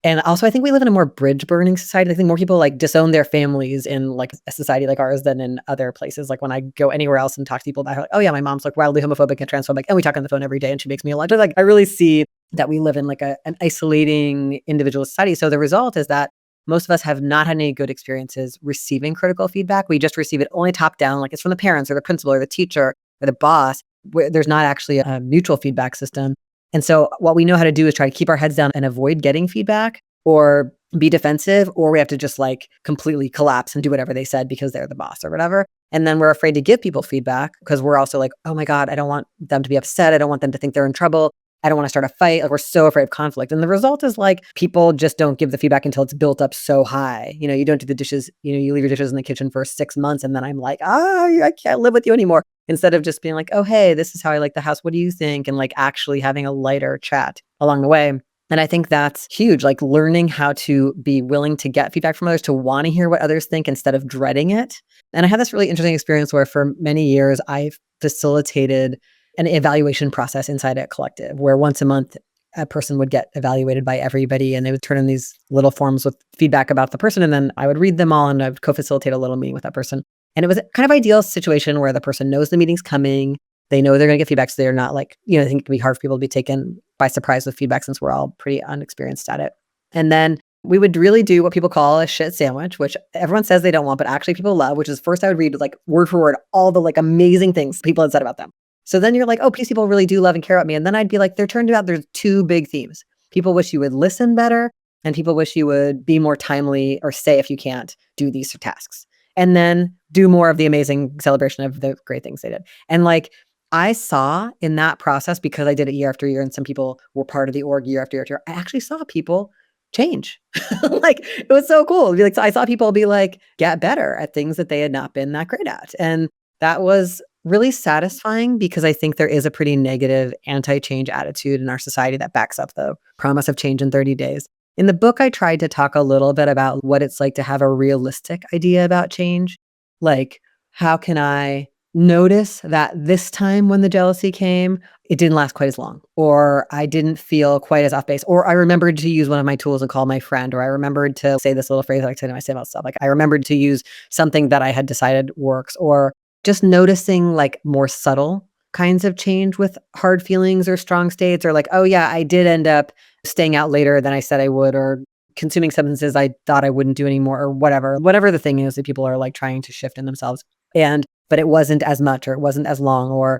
And also, I think we live in a more bridge burning society. I think more people like disown their families in like a society like ours than in other places. Like when I go anywhere else and talk to people about like, oh yeah, my mom's like wildly homophobic and transphobic, and we talk on the phone every day and she makes me a lot. Like I really see that we live in like an isolating individual society. So the result is that most of us have not had any good experiences receiving critical feedback. We just receive it only top down, like it's from the parents or the principal or the teacher or the boss, where there's not actually a mutual feedback system. And so what we know how to do is try to keep our heads down and avoid getting feedback or be defensive, or we have to just like completely collapse and do whatever they said because they're the boss or whatever. And then we're afraid to give people feedback because we're also like, oh my God, I don't want them to be upset. I don't want them to think they're in trouble. I don't want to start a fight. Like we're so afraid of conflict. And the result is like people just don't give the feedback until it's built up so high. You don't do the dishes, you leave your dishes in the kitchen for 6 months and then I'm like, I can't live with you anymore. Instead of just being like, oh, hey, this is how I like the house. What do you think? And like actually having a lighter chat along the way. And I think that's huge, like learning how to be willing to get feedback from others, to want to hear what others think instead of dreading it. And I had this really interesting experience where for many years, I facilitated an evaluation process inside a collective where once a month, a person would get evaluated by everybody and they would turn in these little forms with feedback about the person. And then I would read them all and I would co-facilitate a little meeting with that person. And it was kind of ideal situation where the person knows the meeting's coming. They know they're going to get feedback. So they're not like, I think it can be hard for people to be taken by surprise with feedback since we're all pretty unexperienced at it. And then we would really do what people call a shit sandwich, which everyone says they don't want, but actually people love, which is first I would read like word for word, all the like amazing things people had said about them. So then you're like, oh, these people really do love and care about me. And then I'd be like, there's 2 big themes. People wish you would listen better and people wish you would be more timely or say if you can't do these tasks. And then do more of the amazing celebration of the great things they did. And like, I saw in that process, because I did it year after year and some people were part of the org year after year after year, I actually saw people change. Like, it was so cool. So I saw people be like, get better at things that they had not been that great at. And that was really satisfying because I think there is a pretty negative anti-change attitude in our society that backs up the promise of change in 30 days. In the book, I tried to talk a little bit about what it's like to have a realistic idea about change. Like, how can I notice that this time when the jealousy came, it didn't last quite as long, or I didn't feel quite as off base, or I remembered to use one of my tools and call my friend, or I remembered to say this little phrase I like to say about stuff. Like I remembered to use something that I had decided works, or just noticing like more subtle kinds of change with hard feelings or strong states, or like, oh yeah, I did end up staying out later than I said I would, or consuming substances I thought I wouldn't do anymore, or whatever the thing is that people are like trying to shift in themselves. But it wasn't as much, or it wasn't as long, or,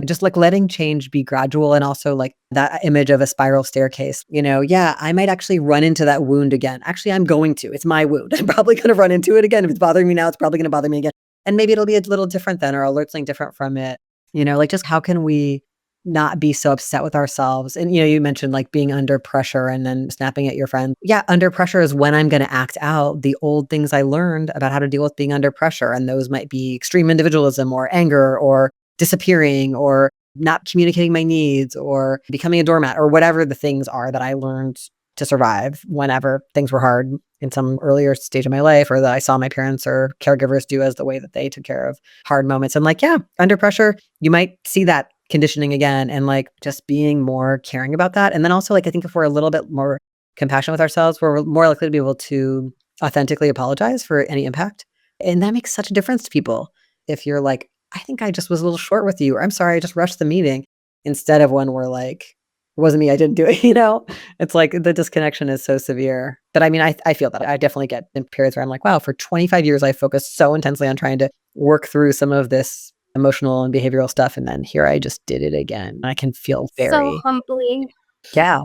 just like letting change be gradual. And also like that image of a spiral staircase, yeah, I might actually run into that wound again. Actually, I'm going to, it's my wound. I'm probably going to run into it again. If it's bothering me now, it's probably going to bother me again. And maybe it'll be a little different then, or I'll learn something different from it. Like just how can we not be so upset with ourselves? And, you mentioned like being under pressure and then snapping at your friend. Yeah, under pressure is when I'm going to act out the old things I learned about how to deal with being under pressure. And those might be extreme individualism or anger or disappearing or not communicating my needs or becoming a doormat or whatever the things are that I learned to survive whenever things were hard in some earlier stage of my life, or that I saw my parents or caregivers do as the way that they took care of hard moments. And like, yeah, under pressure, you might see that conditioning again, and like just being more caring about that. And then also like, I think if we're a little bit more compassionate with ourselves, we're more likely to be able to authentically apologize for any impact. And that makes such a difference to people. If you're like, I think I just was a little short with you, or I'm sorry, I just rushed the meeting, instead of when we're like, it wasn't me, I didn't do it, It's like the disconnection is so severe. But I mean, I feel that I definitely get in periods where I'm like, wow, for 25 years, I focused so intensely on trying to work through some of this emotional and behavioral stuff. And then here I just did it again. I can feel
So
very,
humbling.
yeah.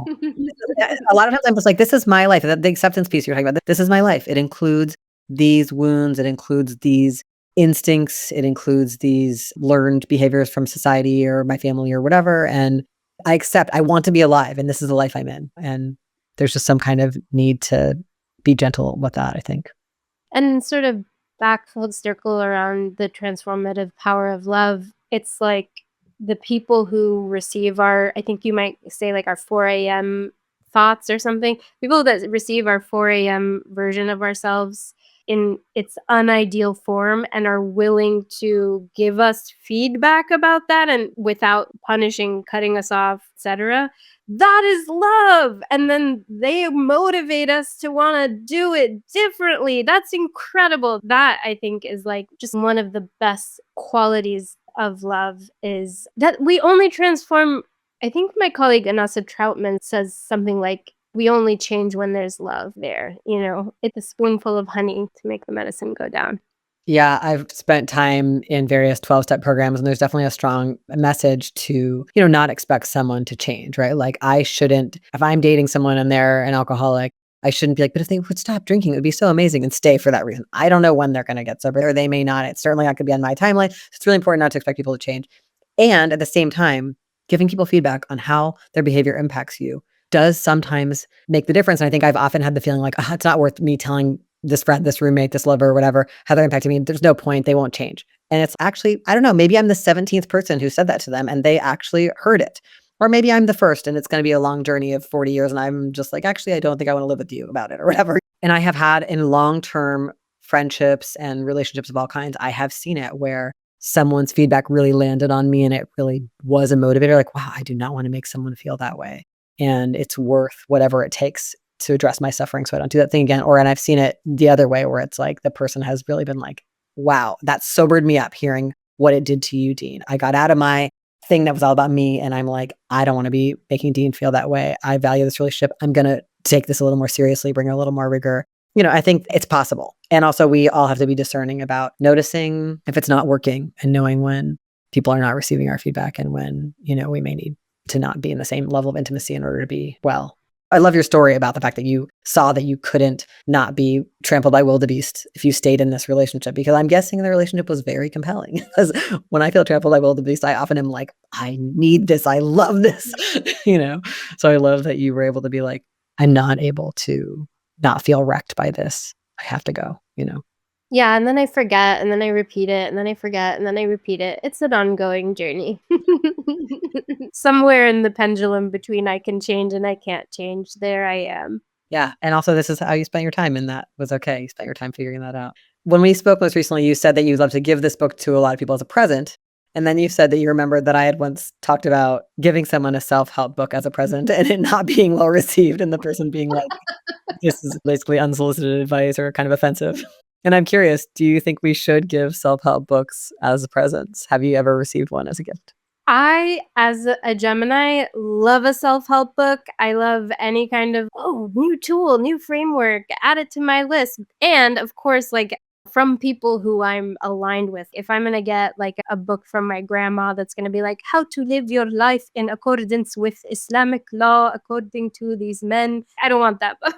A lot of times I'm just like, this is my life. The acceptance piece you're talking about, this is my life. It includes these wounds. It includes these instincts. It includes these learned behaviors from society or my family or whatever. And I want to be alive, and this is the life I'm in. And there's just some kind of need to be gentle with that, I think.
And sort of back full circle around the transformative power of love. It's like the people who receive I think you might say like our 4 a.m. thoughts or something, people that receive our 4 a.m. version of ourselves in its unideal form and are willing to give us feedback about that and without punishing, cutting us off, etc. That is love. And then they motivate us to want to do it differently. That's incredible. That I think is like just one of the best qualities of love, is that we only transform. I think my colleague Anasa Troutman says something like, we only change when there's love there. It's a spoonful of honey to make the medicine go down.
Yeah, I've spent time in various 12-step programs, and there's definitely a strong message to, not expect someone to change, right? Like I shouldn't, if I'm dating someone and they're an alcoholic, I shouldn't be like, but if they would stop drinking, it would be so amazing and stay for that reason. I don't know when they're going to get sober or they may not. It's certainly not going to be on my timeline. It's really important not to expect people to change. And at the same time, giving people feedback on how their behavior impacts you does sometimes make the difference. And I think I've often had the feeling like, it's not worth me telling this friend, this roommate, this lover, whatever, how they're impacting me. There's no point. They won't change. And it's actually, I don't know, maybe I'm the 17th person who said that to them and they actually heard it. Or maybe I'm the first and it's going to be a long journey of 40 years. And I'm just like, actually, I don't think I want to live with you about it or whatever. And I have had in long-term friendships and relationships of all kinds, I have seen it where someone's feedback really landed on me and it really was a motivator. Like, wow, I do not want to make someone feel that way. And it's worth whatever it takes to address my suffering so I don't do that thing again. And I've seen it the other way where it's like the person has really been like, wow, that sobered me up hearing what it did to you, Dean. I got out of my thing that was all about me. And I'm like, I don't want to be making Dean feel that way. I value this relationship. I'm going to take this a little more seriously, bring a little more rigor. I think it's possible. And also we all have to be discerning about noticing if it's not working and knowing when people are not receiving our feedback and when, we may need to not be in the same level of intimacy in order to be well. I love your story about the fact that you saw that you couldn't not be trampled by wildebeest if you stayed in this relationship, because I'm guessing the relationship was very compelling. Because when I feel trampled by wildebeest, I often am like, I need this. I love this, So I love that you were able to be like, I'm not able to not feel wrecked by this. I have to go.
Yeah, and then I forget, and then I repeat it, and then I forget, and then I repeat it. It's an ongoing journey. Somewhere in the pendulum between I can change and I can't change, there I am.
Yeah. And also, this is how you spent your time, and that was okay. You spent your time figuring that out. When we spoke most recently, you said that you'd love to give this book to a lot of people as a present. And then you said that you remembered that I had once talked about giving someone a self-help book as a present and it not being well received, and the person being like, this is basically unsolicited advice or kind of offensive. And I'm curious, do you think we should give self-help books as presents? Have you ever received one as a gift?
I, as a Gemini, love a self-help book. I love any kind of, new tool, new framework, add it to my list. And of course, like from people who I'm aligned with. If I'm going to get like a book from my grandma that's going to be like, how to live your life in accordance with Islamic law according to these men, I don't want that book.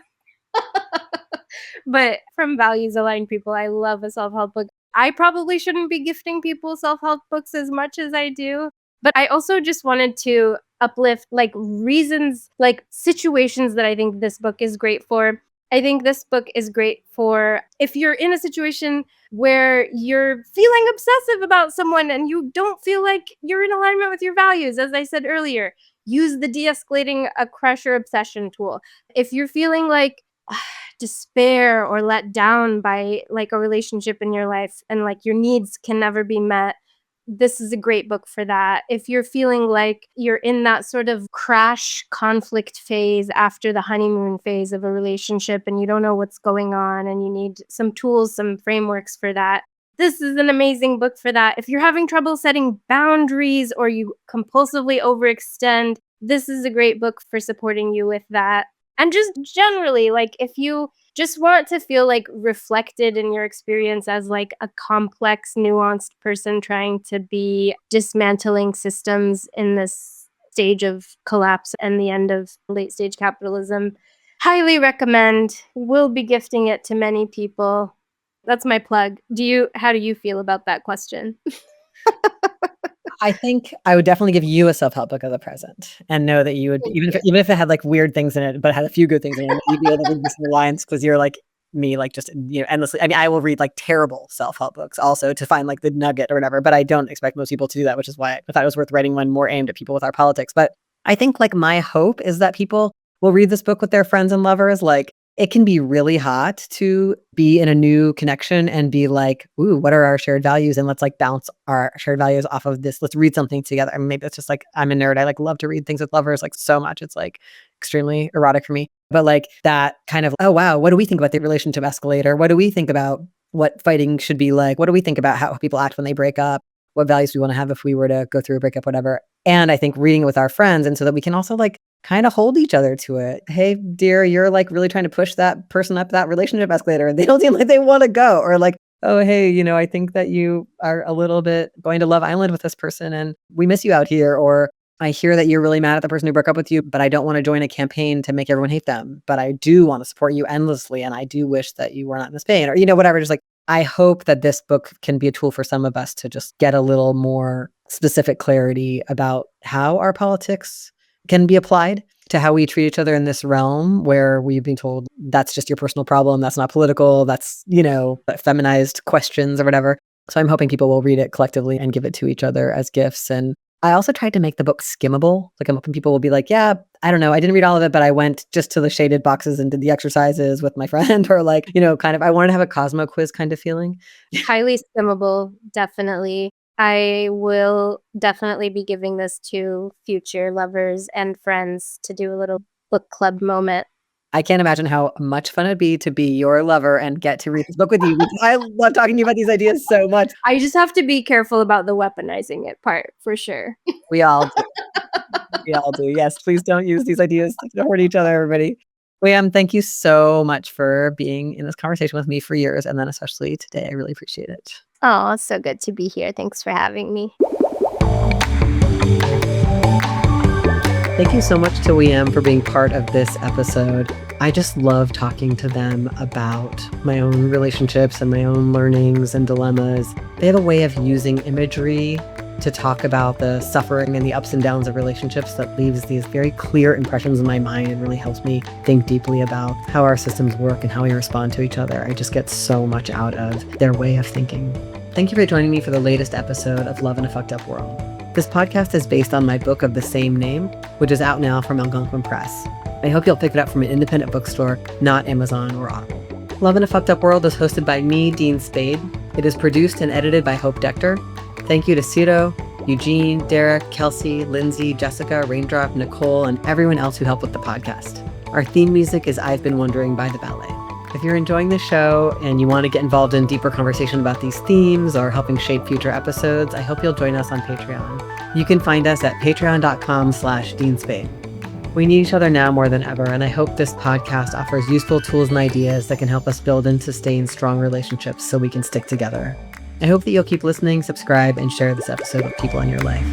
But from values aligned people, I love a self-help book. I probably shouldn't be gifting people self-help books as much as I do. But I also just wanted to uplift like reasons, like situations that I think this book is great for. I think this book is great for if you're in a situation where you're feeling obsessive about someone and you don't feel like you're in alignment with your values. As I said earlier, use the de-escalating a crush or obsession tool. If you're feeling like despair or let down by like a relationship in your life and like your needs can never be met, this is a great book for that. If you're feeling like you're in that sort of crash conflict phase after the honeymoon phase of a relationship and you don't know what's going on and you need some tools, some frameworks for that, this is an amazing book for that. If you're having trouble setting boundaries or you compulsively overextend, this is a great book for supporting you with that. And just generally, like if you just want to feel like reflected in your experience as like a complex, nuanced person trying to be dismantling systems in this stage of collapse and the end of late stage capitalism, highly recommend. We'll be gifting it to many people. That's my plug. How do you feel about that question?
I think I would definitely give you a self-help book as a present and know that you would, even if it had like weird things in it, but had a few good things in it, you'd be able to read some lines because you're like me, like just, endlessly. I mean, I will read like terrible self-help books also to find like the nugget or whatever, but I don't expect most people to do that, which is why I thought it was worth writing one more aimed at people with our politics. But I think like my hope is that people will read this book with their friends and lovers. Like it can be really hot to be in a new connection and be like, ooh, what are our shared values? And let's like bounce our shared values off of this. Let's read something together. I mean, maybe it's just like, I'm a nerd. I like love to read things with lovers like so much. It's like extremely erotic for me. But like that kind of, oh, wow, what do we think about the relationship escalator? What do we think about what fighting should be like? What do we think about how people act when they break up? What values we want to have if we were to go through a breakup, whatever. And I think reading it with our friends, and so that we can also like kind of hold each other to it. Hey, dear, you're like really trying to push that person up that relationship escalator and they don't seem like they want to go. Or like, oh, hey, I think that you are a little bit going to Love Island with this person and we miss you out here. Or I hear that you're really mad at the person who broke up with you, but I don't want to join a campaign to make everyone hate them. But I do want to support you endlessly. And I do wish that you were not in this pain or, whatever. Just like, I hope that this book can be a tool for some of us to just get a little more specific clarity about how our politics can be applied to how we treat each other in this realm where we've been told that's just your personal problem. That's not political. That's, feminized questions or whatever. So I'm hoping people will read it collectively and give it to each other as gifts. And I also tried to make the book skimmable. Like I'm hoping people will be like, yeah, I don't know. I didn't read all of it, but I went just to the shaded boxes and did the exercises with my friend or like, kind of, I wanted to have a Cosmo quiz kind of feeling.
Highly skimmable, definitely. I will definitely be giving this to future lovers and friends to do a little book club moment.
I can't imagine how much fun it'd be to be your lover and get to read this book with you. I love talking to you about these ideas so much.
I just have to be careful about the weaponizing it part for sure.
We all do. We all do. Yes, please don't use these ideas to hurt each other, everybody. Weyam, thank you so much for being in this conversation with me for years, and then especially today. I really appreciate it.
Oh, it's so good to be here. Thanks for having me.
Thank you so much to Weyam for being part of this episode. I just love talking to them about my own relationships and my own learnings and dilemmas. They have a way of using imagery to talk about the suffering and the ups and downs of relationships that leaves these very clear impressions in my mind and really helps me think deeply about how our systems work and how we respond to each other. I just get so much out of their way of thinking. Thank you for joining me for the latest episode of Love in a Fucked Up World. This podcast is based on my book of the same name, which is out now from Algonquin Press. I hope you'll pick it up from an independent bookstore, not Amazon or Audible. Love in a Fucked Up World is hosted by me, Dean Spade. It is produced and edited by Hope Dector. Thank you to Cito, Eugene, Derek, Kelsey, Lindsay, Jessica, Raindrop, Nicole, and everyone else who helped with the podcast. Our theme music is I've Been Wondering by The Ballet. If you're enjoying the show and you want to get involved in deeper conversation about these themes or helping shape future episodes, I hope you'll join us on Patreon. You can find us at patreon.com/DeanSpade. We need each other now more than ever, and I hope this podcast offers useful tools and ideas that can help us build and sustain strong relationships so we can stick together. I hope that you'll keep listening, subscribe, and share this episode with people in your life.